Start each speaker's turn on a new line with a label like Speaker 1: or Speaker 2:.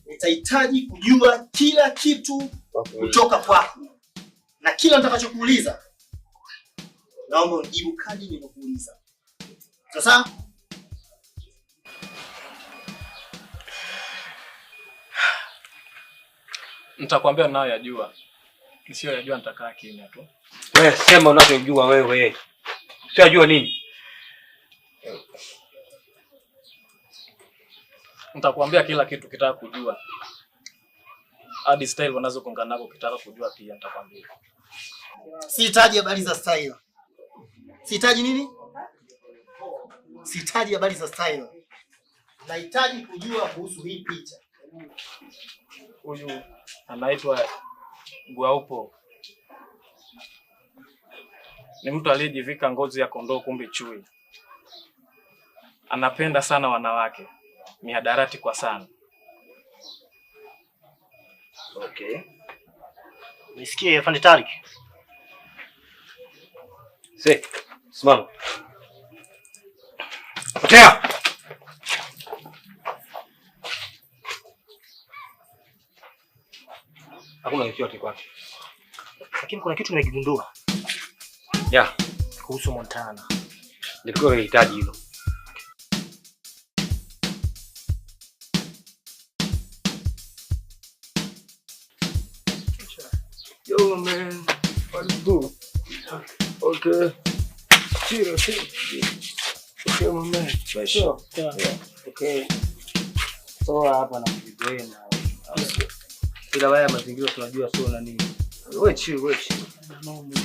Speaker 1: nitahitaji kujua kila kitu kutoka kwako. Na kila nitakachokuuliza naomba unijibu kadri nilivyokuuliza. Sasa
Speaker 2: nitakwambia ninayo yajua. Nisio yajua nitakaa kimya tu.
Speaker 3: Wewe sema unachojua wewe. Unajua nini?
Speaker 2: Nitakwambia kila kitu kitaka kujua. Hadi style wanazokongana nako kitaka kujua pia nitakwambia.
Speaker 1: Sihitaji habari za style. Sihitaji nini? Sihitaji habari za style. Nahitaji kujua kuhusu hii picha.
Speaker 2: Huyu anaitwa Gwaupo. Ni mtu aliyejivika ngozi ya kondoo kumbe chui. Anapenda sana wanawake. Mihadarati kwa sana.
Speaker 1: Okay. Nisikie Afande Tariq.
Speaker 3: Simama. Potea. Hakuna chochote kwake.
Speaker 1: Lakini kuna kitu nimegundua.
Speaker 3: Ya,
Speaker 1: kuhusu Montana.
Speaker 3: Nilikuwa nahitaji hilo.
Speaker 4: Yo man, what's good? Okay. Chill. Okay my man. Sure. Yeah. Okay.
Speaker 5: So hapa na video na ila waya mazingira tunajua sio nani. Wewe chill.